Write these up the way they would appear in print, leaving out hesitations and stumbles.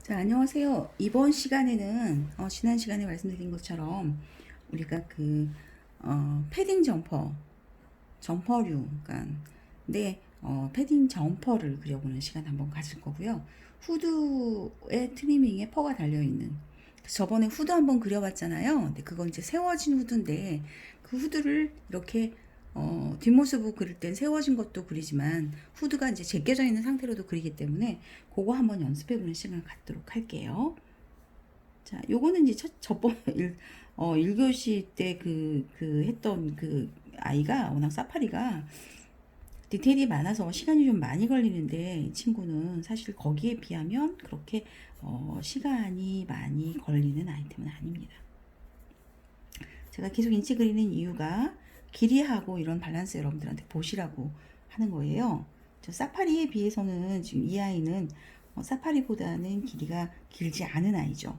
자, 안녕하세요. 이번 시간에는 지난 시간에 말씀드린 것처럼 우리가 패딩 점퍼류, 그러니까 패딩 점퍼를 그려보는 시간 한번 가질 거고요. 후드에 트리밍에 퍼가 달려 있는. 저번에 후드 한번 그려봤잖아요. 근데 그건 이제 세워진 후드인데 그 후드를 이렇게 뒷모습을 그릴 땐 세워진 것도 그리지만 후드가 이제 제껴져 있는 상태로도 그리기 때문에 그거 한번 연습해보는 시간을 갖도록 할게요. 자, 요거는 이제 저번 1교시 때 했던 그 아이가 워낙 사파리가 디테일이 많아서 시간이 좀 많이 걸리는데 이 친구는 사실 거기에 비하면 그렇게 시간이 많이 걸리는 아이템은 아닙니다. 제가 계속 인치 그리는 이유가 길이하고 이런 밸런스 여러분들한테 보시라고 하는 거예요. 저 사파리에 비해서는 지금 이 아이는 사파리보다는 길이가 길지 않은 아이죠.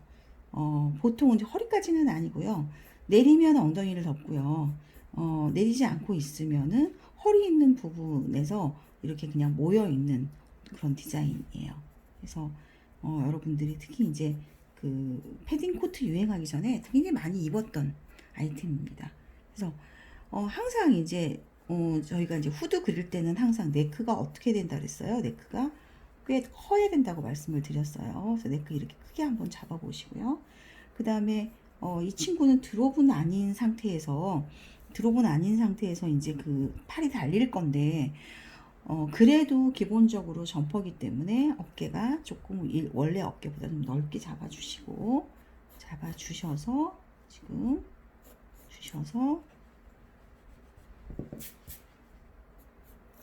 보통은 이제 허리까지는 아니고요. 내리면 엉덩이를 덮고요. 내리지 않고 있으면은 허리 있는 부분에서 이렇게 그냥 모여 있는 그런 디자인이에요. 그래서 여러분들이 특히 이제 그 패딩 코트 유행하기 전에 굉장히 많이 입었던 아이템입니다. 그래서 항상 이제 저희가 이제 후드 그릴 때는 항상 네크가 어떻게 된다 그랬어요. 네크가 꽤 커야 된다고 말씀을 드렸어요. 그래서 네크 이렇게 크게 한번 잡아 보시고요. 그 다음에 이 친구는 드롭은 아닌 상태에서 이제 그 팔이 달릴 건데 그래도 기본적으로 점퍼기 때문에 어깨가 조금 원래 어깨보다 좀 넓게 잡아주셔서 지금 주셔서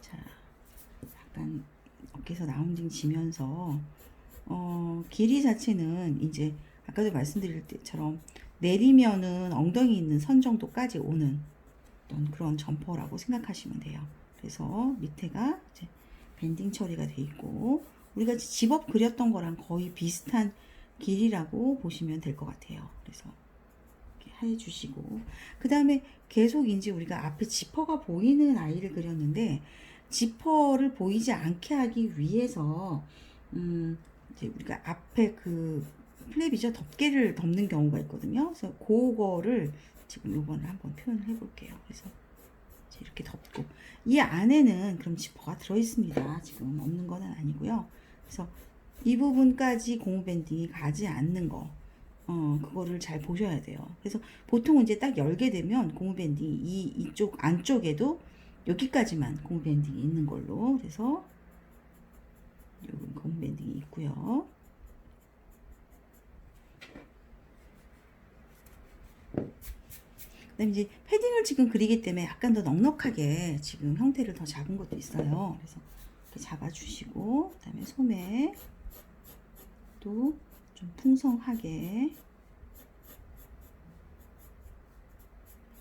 자 약간 어깨에서 라운딩 지면서 길이 자체는 이제 아까도 말씀드릴 때처럼 내리면은 엉덩이 있는 선 정도까지 오는 어떤 그런 점퍼라고 생각하시면 돼요. 그래서 밑에가 이제 밴딩 처리가 돼 있고 우리가 집업 그렸던 거랑 거의 비슷한 길이라고 보시면 될 것 같아요. 그래서 이렇게 해주시고 그 다음에 계속 이제 우리가 앞에 지퍼가 보이는 아이를 그렸는데 지퍼를 보이지 않게 하기 위해서 이제 우리가 앞에 그 플랩이죠. 덮개를 덮는 경우가 있거든요. 그래서 그거를 지금 요번에 한번 표현을 해볼게요. 그래서 이렇게 덮고 이 안에는 그럼 지퍼가 들어있습니다. 지금 없는 건 아니고요. 그래서 이 부분까지 고무 밴딩이 가지 않는 거 그거를 잘 보셔야 돼요. 그래서 보통 이제 딱 열게 되면 고무 밴딩이 이쪽 안쪽에도 여기까지만 고무 밴딩이 있는 걸로 그래서 여기 고무 밴딩이 있고요. 그다음에 이제 패딩을 지금 그리기 때문에 약간 더 넉넉하게 지금 형태를 더 잡은 것도 있어요. 그래서 이렇게 잡아주시고 그다음에 소매 또 좀 풍성하게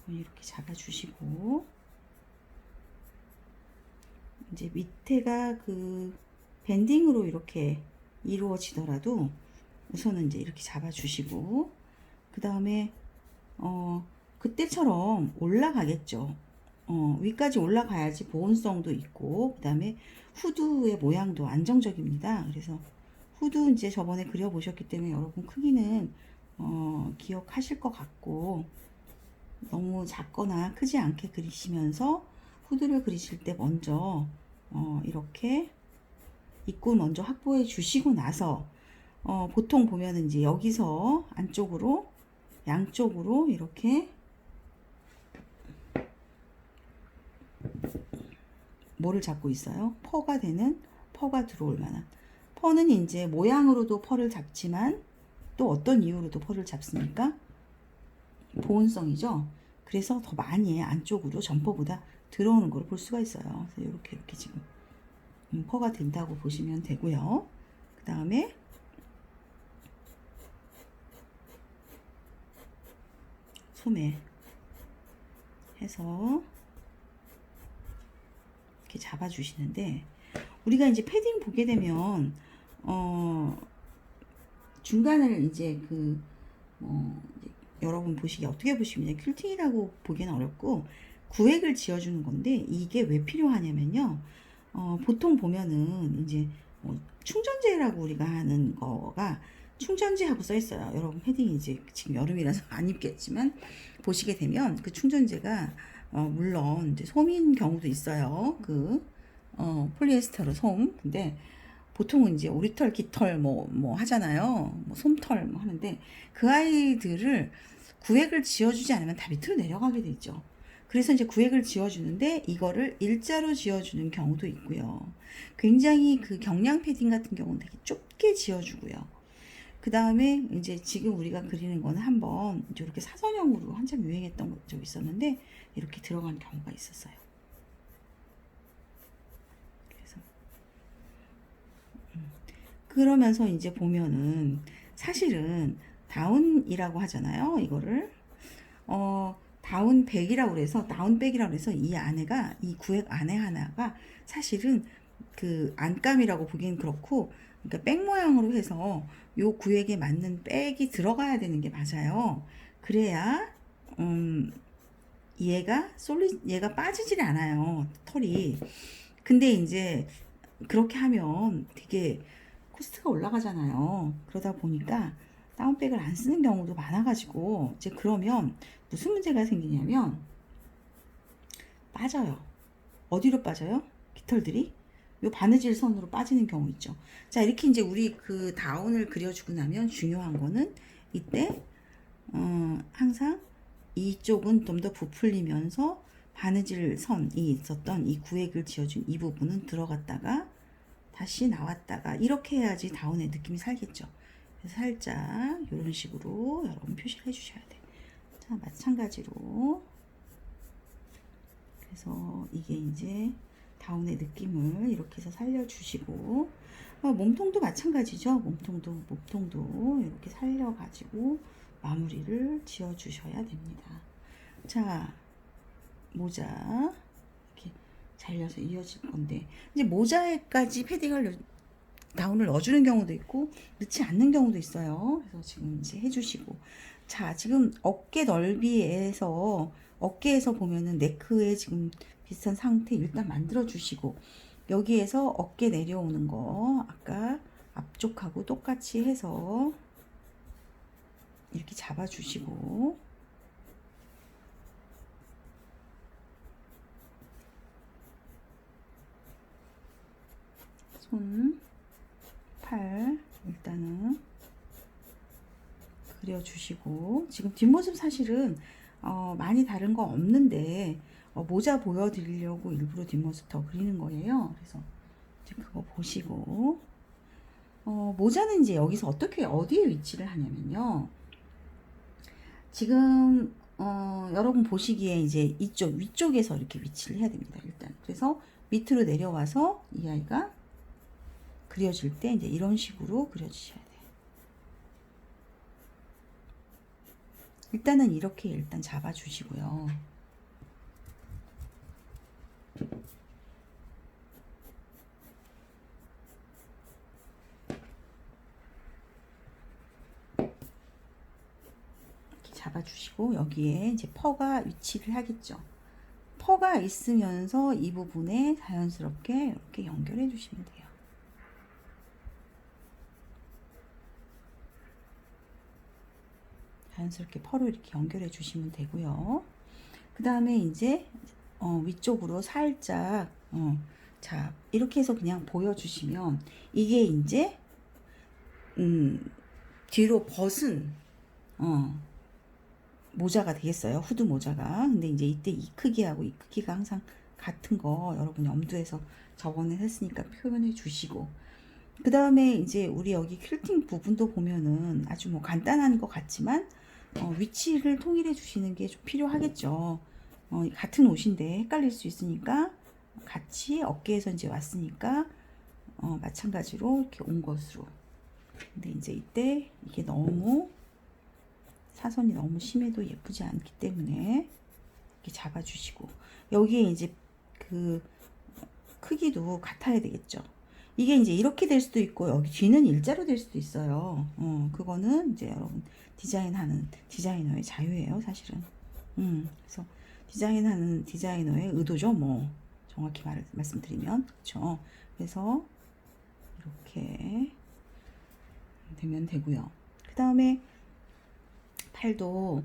이렇게 잡아주시고 이제 밑에가 그 밴딩으로 이렇게 이루어지더라도 우선은 이제 이렇게 잡아주시고 그 다음에 그때처럼 올라가겠죠. 위까지 올라가야지 보온성도 있고 그 다음에 후드의 모양도 안정적입니다. 그래서 후드 이제 저번에 그려보셨기 때문에 여러분 크기는 기억하실 것 같고 너무 작거나 크지 않게 그리시면서 후드를 그리실 때 먼저 이렇게 입구 먼저 확보해 주시고 나서 보통 보면은 이제 여기서 안쪽으로 양쪽으로 이렇게 뭐를 잡고 있어요? 퍼가 들어올 만한 퍼는 이제 모양으로도 퍼를 잡지만 또 어떤 이유로도 퍼를 잡습니까? 보온성이죠. 그래서 더 많이 안쪽으로 점퍼보다 들어오는 걸 볼 수가 있어요. 그래서 이렇게 지금 퍼가 된다고 보시면 되고요. 그 다음에 소매 해서 이렇게 잡아주시는데 우리가 이제 패딩 보게 되면 중간을 이제 여러분 보시기 어떻게 보시면 퀼팅이라고 보기는 어렵고 구획을 지어주는 건데 이게 왜 필요하냐면요. 보통 보면은 이제 충전재라고 우리가 하는 거가 충전재하고 써 있어요. 여러분 패딩이 이제 지금 여름이라서 안 입겠지만 보시게 되면 그 충전재가 물론 이제 솜인 경우도 있어요. 폴리에스테로 솜. 근데 보통은 이제 오리털, 깃털 뭐 하잖아요. 뭐 솜털 뭐 하는데 그 아이들을 구획을 지어주지 않으면 다 밑으로 내려가게 되죠. 그래서 이제 구획을 지어주는데 이거를 일자로 지어주는 경우도 있고요. 굉장히 그 경량 패딩 같은 경우는 되게 좁게 지어주고요. 그 다음에 이제 지금 우리가 그리는 거는 한번 이제 이렇게 사선형으로 한참 유행했던 적이 있었는데 이렇게 들어간 경우가 있었어요. 그래서 그러면서 이제 보면은 사실은 다운이라고 하잖아요. 이거를 다운백이라고 그래서 다운백이라고 그래서 이 안에가 이 구획 안에 하나가 사실은 그 안감이라고 보기엔 그렇고 그러니까 백 모양으로 해서 요 구획에 맞는 백이 들어가야 되는 게 맞아요. 그래야 얘가 빠지질 않아요. 털이. 근데 이제 그렇게 하면 되게 코스트가 올라가잖아요. 그러다 보니까 다운백을 안 쓰는 경우도 많아가지고 이제 그러면 무슨 문제가 생기냐면 빠져요. 어디로 빠져요? 깃털들이 요 바느질 선으로 빠지는 경우 있죠. 자, 이렇게 이제 우리 그 다운을 그려주고 나면 중요한 거는 이때 항상 이쪽은 좀 더 부풀리면서 바느질 선이 있었던 이 구획을 지어준 이 부분은 들어갔다가 다시 나왔다가 이렇게 해야지 다운의 느낌이 살겠죠. 그래서 살짝 이런 식으로 여러분 표시를 해주셔야 돼. 자, 마찬가지로 그래서 이게 이제 다운의 느낌을 이렇게 해서 살려주시고 몸통도 마찬가지죠. 몸통도 이렇게 살려가지고 마무리를 지어주셔야 됩니다. 자, 모자 이렇게 잘려서 이어질 건데 이제 모자에까지 패딩을 다운을 넣어주는 경우도 있고 넣지 않는 경우도 있어요. 그래서 지금 이제 해주시고 자, 지금 어깨 넓이에서 어깨에서 보면은 네크에 지금 비슷한 상태 일단 만들어 주시고 여기에서 어깨 내려오는 거 아까 앞쪽하고 똑같이 해서 이렇게 잡아 주시고 손, 팔 일단은 그려주시고 지금 뒷모습 사실은 많이 다른 거 없는데 모자 보여드리려고 일부러 뒷모습 더 그리는 거예요. 그래서 이제 그거 보시고 모자는 이제 여기서 어디에 위치를 하냐면요. 지금 여러분 보시기에 이제 이쪽 위쪽에서 이렇게 위치를 해야 됩니다. 일단 그래서 밑으로 내려와서 이 아이가 그려질 때 이제 이런 식으로 그려주셔야 돼요. 일단은 이렇게 일단 잡아주시고요. 이렇게 잡아주시고 여기에 이제 퍼가 위치를 하겠죠. 퍼가 있으면서 이 부분에 자연스럽게 이렇게 연결해 주시면 돼요. 자연스럽게 펄을 이렇게 연결해 주시면 되고요. 그 다음에 이제 위쪽으로 살짝 자 이렇게 해서 그냥 보여주시면 이게 이제 뒤로 벗은 모자가 되겠어요. 후드 모자가. 근데 이제 이때 이 크기하고 이 크기가 항상 같은 거 여러분이 엄두에서 저번에 했으니까 표현해 주시고 그 다음에 이제 우리 여기 퀼팅 부분도 보면은 아주 뭐 간단한 것 같지만 위치를 통일해 주시는 게 좀 필요하겠죠. 같은 옷인데 헷갈릴 수 있으니까 같이 어깨에서 이제 왔으니까 마찬가지로 이렇게 온 것으로. 근데 이제 이때 이게 너무 사선이 너무 심해도 예쁘지 않기 때문에 이렇게 잡아주시고 여기에 이제 그 크기도 같아야 되겠죠. 이게 이제 이렇게 될 수도 있고 여기 뒤는 일자로 될 수도 있어요. 그거는 이제 여러분 디자인하는 디자이너의 자유예요, 사실은. 그래서 디자인하는 디자이너의 의도죠, 뭐 정확히 말씀드리면 그렇죠. 그래서 이렇게 되면 되고요. 그 다음에 팔도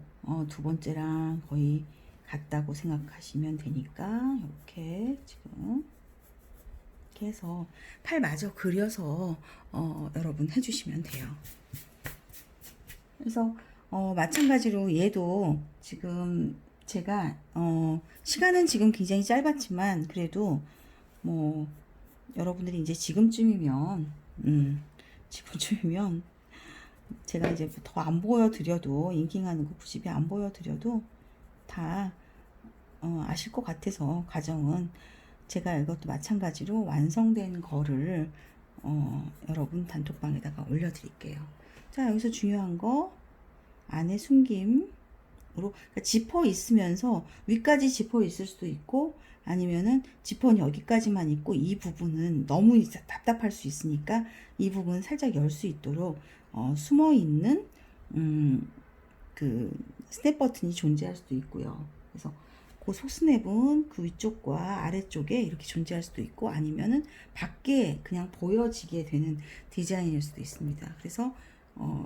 두 번째랑 거의 같다고 생각하시면 되니까 이렇게 지금 이렇게 해서 팔 마저 그려서 여러분 해주시면 돼요. 그래서 마찬가지로 얘도 지금 제가 시간은 지금 굉장히 짧았지만 그래도 뭐 여러분들이 이제 지금쯤이면 제가 이제 더 안 보여드려도 잉킹하는 거 90이 안 보여드려도 다 아실 것 같아서 과정은 제가 이것도 마찬가지로 완성된 거를 여러분 단톡방에다가 올려드릴게요. 자, 여기서 중요한 거 안에 숨김으로 그러니까 지퍼 있으면서 위까지 지퍼 있을 수도 있고 아니면은 지퍼는 여기까지만 있고 이 부분은 너무 답답할 수 있으니까 이 부분 살짝 열 수 있도록 숨어 있는 그 스냅 버튼이 존재할 수도 있고요. 그래서 그 속스냅은 그 위쪽과 아래쪽에 이렇게 존재할 수도 있고 아니면은 밖에 그냥 보여지게 되는 디자인일 수도 있습니다. 그래서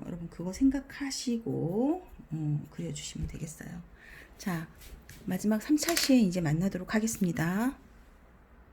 여러분 그거 생각하시고 그려주시면 되겠어요. 자, 마지막 3차 시에 이제 만나도록 하겠습니다.